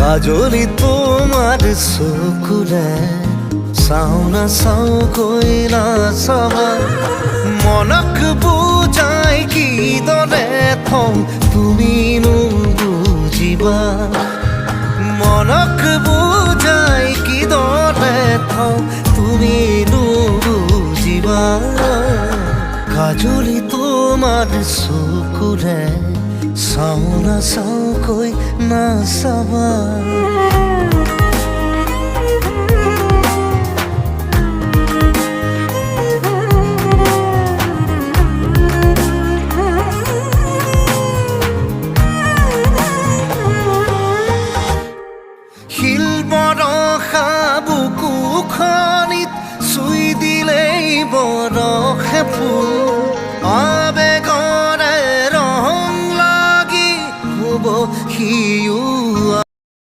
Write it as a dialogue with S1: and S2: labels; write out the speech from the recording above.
S1: কাজলি তোমাৰ চকুৰে চাও না চাওকৈ নাচাবা মনক বুজাই কিদৰে থওঁ তুমিনো বুজিবা মনক বুজাই কিদৰে থওঁ তুমিনো বুজিবা কাজলি তোমাৰ চকুৰে চাও না চাওকৈ নাচাবা শিল বৰষা বুকুখনিত চুই দিলেই বৰষে ফুল